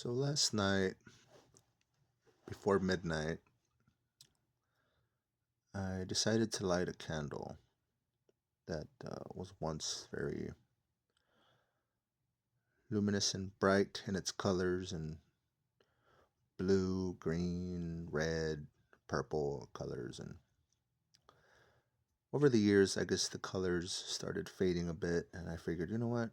So last night, before midnight, I decided to light a candle that was once very luminous and bright in its colors and blue, green, red, purple colors. And over the years, I guess the colors started fading a bit, and I figured, you know what?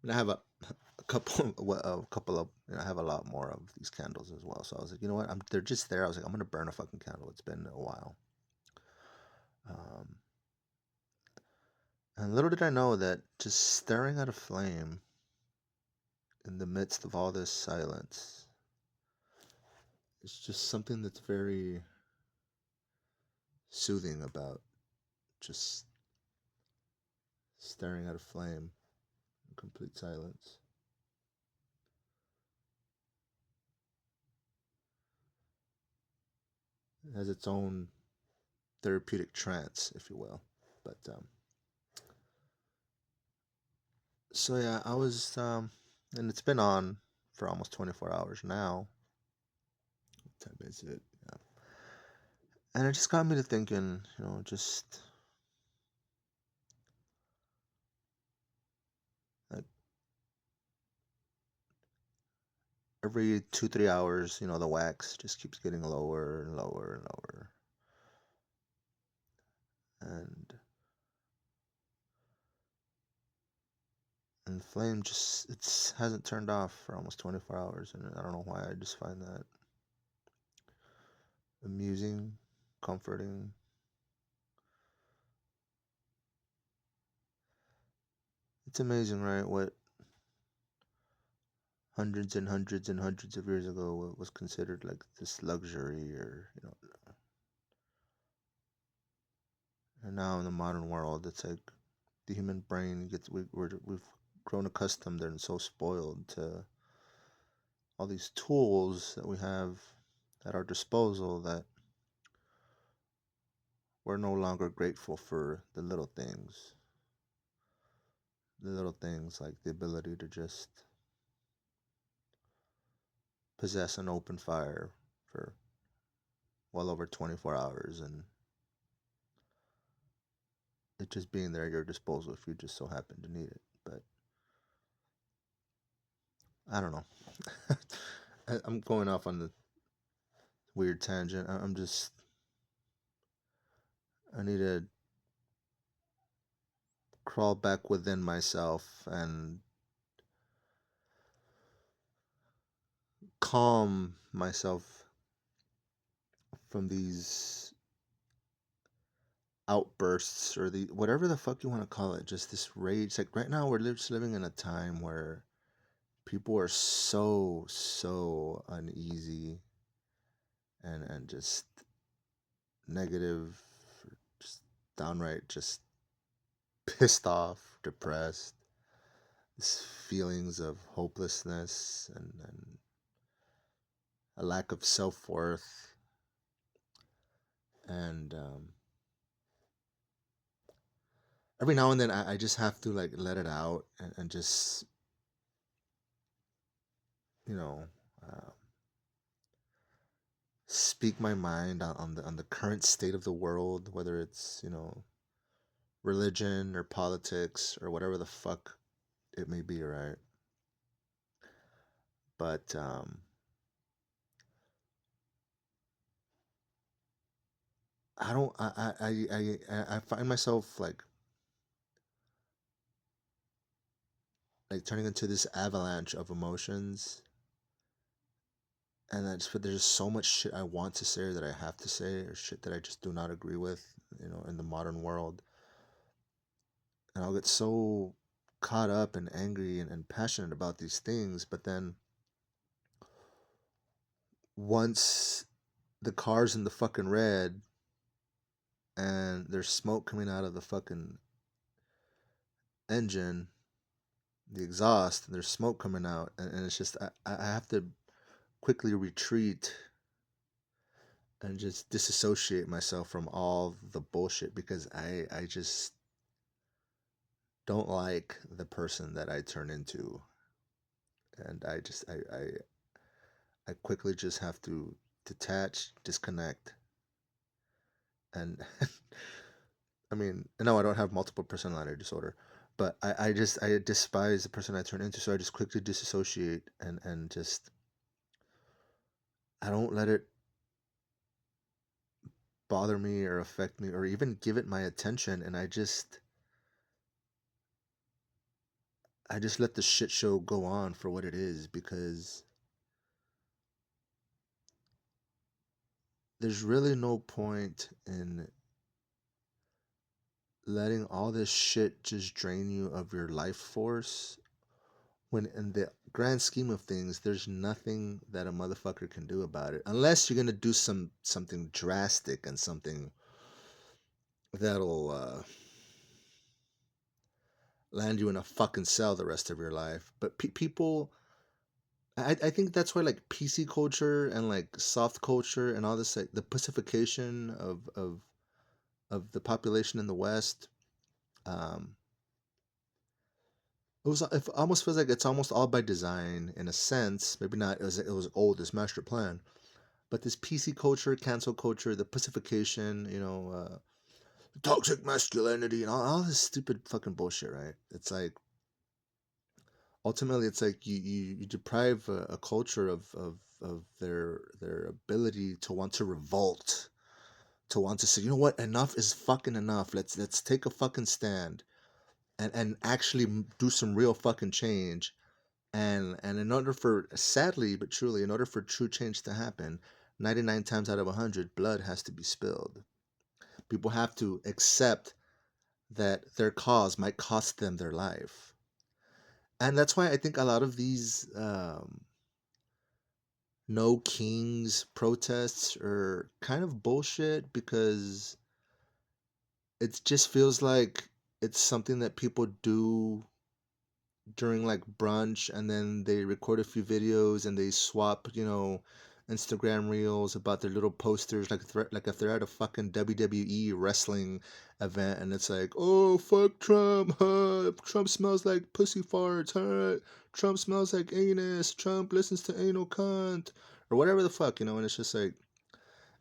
I have a couple, a couple of, I have a lot more of these candles as well. So I was like, you know what? They're just there. I was like, I'm gonna burn a fucking candle. It's been a while. Um, And little did I know that just staring at a flame in the midst of all this silence is just something that's very soothing about just staring at a flame in complete silence. It has its own therapeutic trance, if you will. But so yeah, and it's been on for almost 24 hours now. What time is it? Yeah. And it just got me to thinking, just like every 2, 3 hours, the wax just keeps getting lower and lower and lower. And the flame just it's hasn't turned off for almost 24 hours, and I don't know why. I just find that amusing, comforting. It's amazing, right? What hundreds and hundreds and hundreds of years ago was considered like this luxury, or and now in the modern world, it's like the human brain gets we've grown accustomed and so spoiled to all these tools that we have at our disposal that we're no longer grateful for the little things like the ability to just possess an open fire for well over 24 hours, and it just being there at your disposal if you just so happen to need it. But I don't know. I'm going off on the weird tangent. I need to crawl back within myself and calm myself from these outbursts, or the whatever the fuck you want to call it, just this rage. Like right now we're just living in a time where people are so uneasy and just negative, just downright just pissed off, depressed, these feelings of hopelessness and a lack of self-worth. And every now and then I just have to like let it out and just you know uh, speak my mind on the current state of the world, whether it's religion or politics or whatever the fuck it may be, right? But I don't. I find myself like turning into this avalanche of emotions, and but there's so much shit I want to say or that I have to say, or shit that I just do not agree with, in the modern world, and I'll get so caught up and angry and passionate about these things, but then once the car's in the fucking red and there's smoke coming out of the fucking engine, the exhaust, and there's smoke coming out, and it's just I have to quickly retreat and just disassociate myself from all the bullshit, because I just don't like the person that I turn into and I quickly just have to detach, disconnect, and I mean, no, I don't have multiple personality disorder, but I despise the person I turn into, so I just quickly disassociate and just I don't let it bother me or affect me or even give it my attention, and I just let the shit show go on for what it is because there's really no point in letting all this shit just drain you of your life force when in the grand scheme of things there's nothing that a motherfucker can do about it unless you're going to do something drastic and something that'll land you in a fucking cell the rest of your life. But people, I think that's why like PC culture and like soft culture and all this like the pacification of the population in the West. Um, it almost feels like it's almost all by design in a sense. Maybe not. It was old this master plan, but this PC culture, cancel culture, the pacification, toxic masculinity, and all this stupid fucking bullshit. Right? It's like ultimately, it's like you deprive a culture of their ability to want to revolt, to want to say, you know what, enough is fucking enough. Let's take a fucking stand and actually do some real fucking change. And in order for sadly but truly, in order for true change to happen, 99 times out of 100, blood has to be spilled. People have to accept that their cause might cost them their life. And that's why I think a lot of these no kings protests are kind of bullshit because it just feels like it's something that people do during like brunch and then they record a few videos and they swap, Instagram reels about their little posters like if they're at a fucking WWE wrestling event and it's like, "Oh, fuck Trump. Huh? Trump smells like pussy farts. Huh? Trump smells like anus. Trump listens to anal cunt." Or whatever the fuck, and it's just like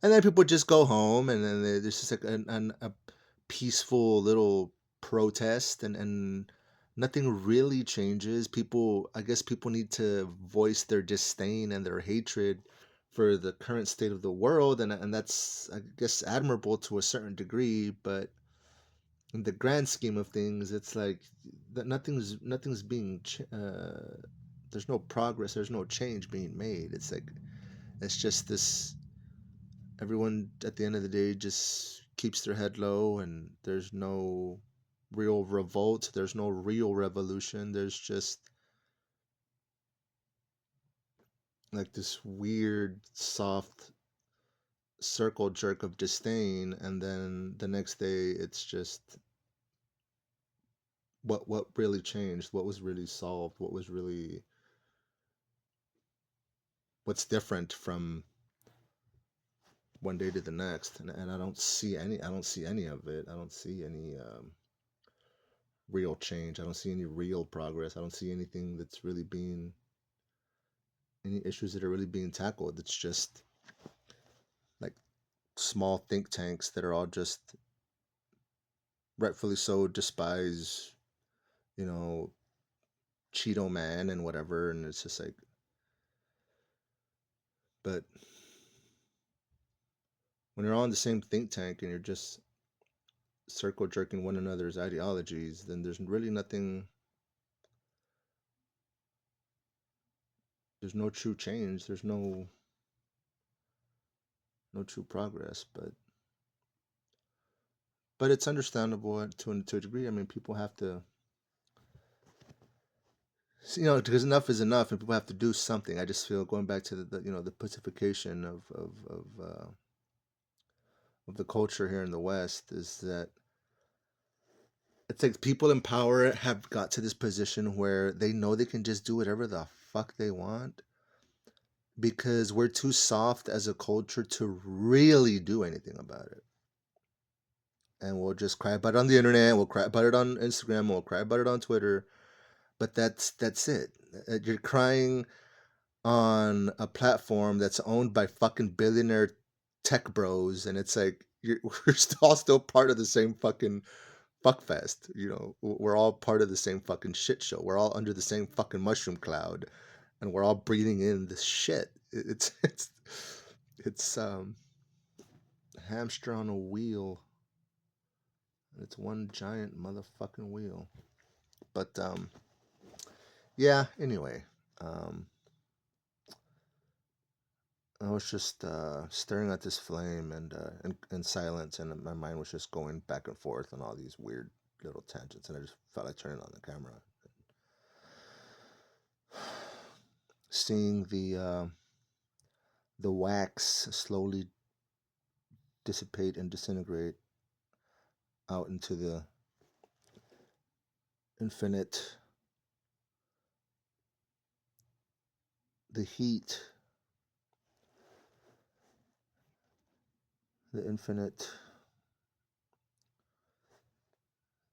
and then people just go home, and then there's just like a peaceful little protest, and nothing really changes. I guess people need to voice their disdain and their hatred for the current state of the world, and that's, I guess, admirable to a certain degree. But in the grand scheme of things, it's like that nothing's being. There's no progress. There's no change being made. It's like it's just this everyone at the end of the day just keeps their head low and there's no real revolt, there's no real revolution, there's just like this weird soft circle jerk of disdain, and then the next day it's just what really changed, what was really solved, what's different from one day to the next. And I don't see any of it. I don't see any real change. I don't see any real progress. I don't see anything that's really being any issues that are really being tackled. It's just like small think tanks that are all just rightfully so despise, you know, Cheeto Man and whatever. And it's just like, but when you're all in the same think tank and you're just circle jerking one another's ideologies, then there's really nothing, there's no true change. There's no true progress. But it's understandable to a degree. I mean, people have to, because enough is enough, and people have to do something. I just feel going back to the pacification of the culture here in the West is that it's like people in power have got to this position where they know they can just do whatever the fuck they want because we're too soft as a culture to really do anything about it. And we'll just cry about it on the internet, we'll cry about it on Instagram, we'll cry about it on Twitter. but that's it. You're crying on a platform that's owned by fucking billionaire tech bros, and it's like we're still part of the same fucking fuckfest. You know, we're all part of the same fucking shit show. We're all under the same fucking mushroom cloud, and we're all breathing in this shit. It's a hamster on a wheel. It's one giant motherfucking wheel. But yeah. Anyway, um, I was just staring at this flame and in silence, and my mind was just going back and forth on all these weird little tangents, and I just felt like turning on the camera, seeing the wax slowly dissipate and disintegrate out into the infinite, the heat, the infinite.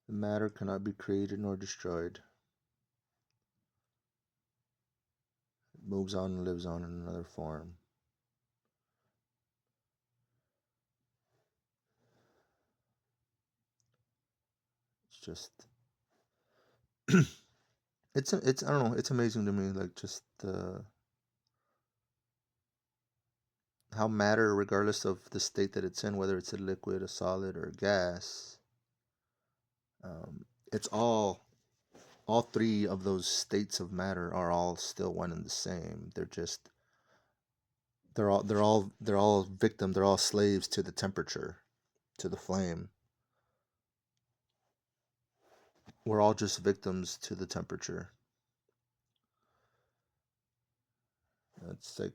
The matter cannot be created nor destroyed. It moves on and lives on in another form. It's just, it's I don't know. It's amazing to me, like just how matter, regardless of the state that it's in, whether it's a liquid, a solid, or a gas, it's all three of those states of matter are all still one and the same. They're just they're all victim. They're all slaves to the temperature, to the flame. We're all just victims to the temperature. It's like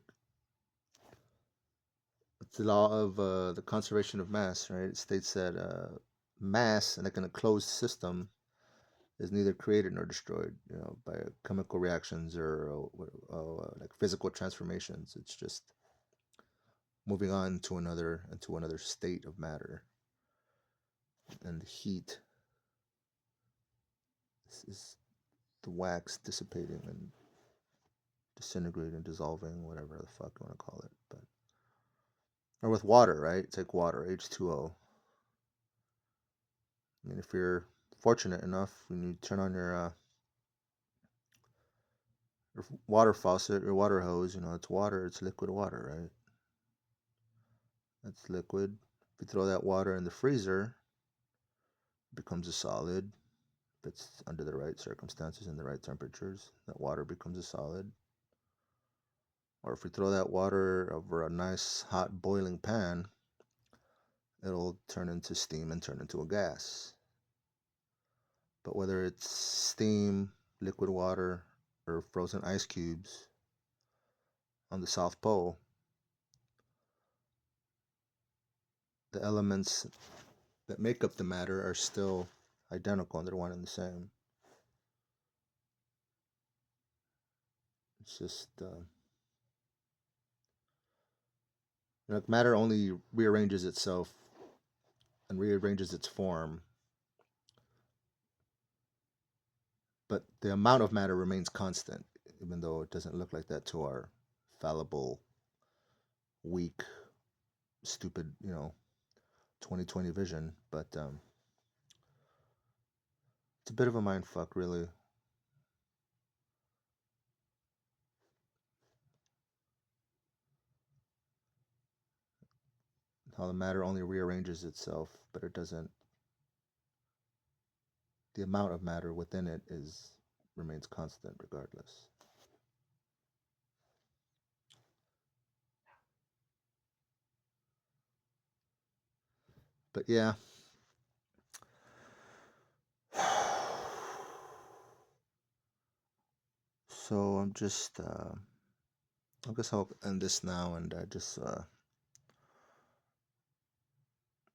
it's the law of the conservation of mass, right? It states that mass, like in a closed system, is neither created nor destroyed, by chemical reactions or like physical transformations. It's just moving on to another state of matter, and the heat is the wax dissipating and disintegrating, dissolving, whatever the fuck you want to call it. But or with water, right? It's like water, H2O. I mean, if you're fortunate enough, when you turn on your water faucet or water hose, it's water, it's liquid water, right? That's liquid. If you throw that water in the freezer, it becomes a solid. If it's under the right circumstances and the right temperatures, that water becomes a solid. Or if we throw that water over a nice hot boiling pan, it'll turn into steam and turn into a gas. But whether it's steam, liquid water, or frozen ice cubes on the South Pole, the elements that make up the matter are still identical and they're one and the same. It's just like matter only rearranges itself and rearranges its form, but the amount of matter remains constant, even though it doesn't look like that to our fallible, weak, stupid, 2020 vision. But it's a bit of a mind fuck, really. How the matter only rearranges itself, but it doesn't. The amount of matter within it is remains constant regardless. But yeah. So I'm just, I guess I'll end this now, and I just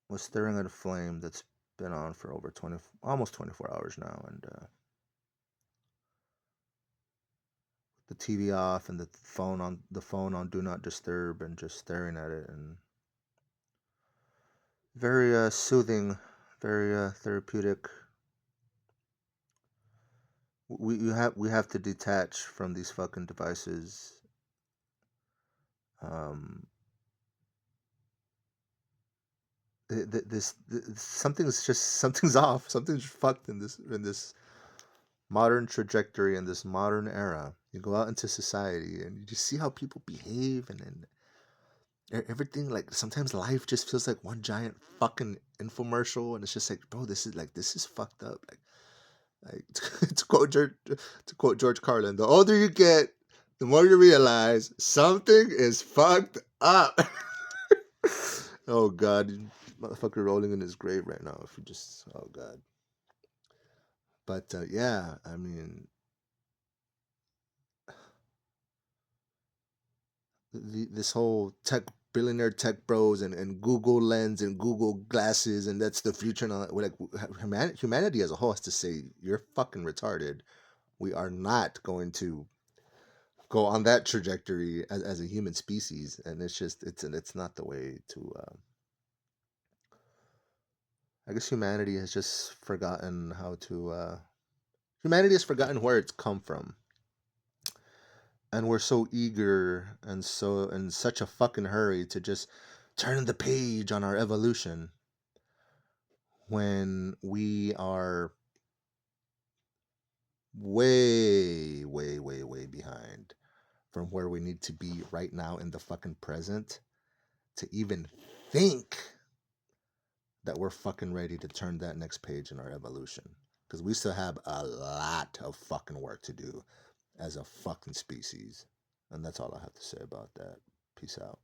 was staring at a flame that's been on for over 20, almost 24 hours now, and the TV off and the phone on do not disturb, and just staring at it, and very soothing, very therapeutic, we have to detach from these fucking devices. Um, something's off. Something's fucked in this modern trajectory in this modern era. You go out into society and you just see how people behave, and everything. Like sometimes life just feels like one giant fucking infomercial, and it's just like, bro, this is fucked up. Like to quote George Carlin, the older you get, the more you realize something is fucked up. Oh god, motherfucker rolling in his grave right now. If you just, oh god. But yeah, I mean, this whole tech billionaire tech bros and Google Lens and Google glasses, and that's the future. And all that. We're like, humanity as a whole has to say, you're fucking retarded. We are not going to go on that trajectory as a human species, and it's not the way to. I guess humanity has just forgotten how to. Humanity has forgotten where it's come from, and we're so eager and so in such a fucking hurry to just turn the page on our evolution when we are way, way, way, way behind from where we need to be right now in the fucking present to even think that we're fucking ready to turn that next page in our evolution. Because we still have a lot of fucking work to do as a fucking species. And that's all I have to say about that. Peace out.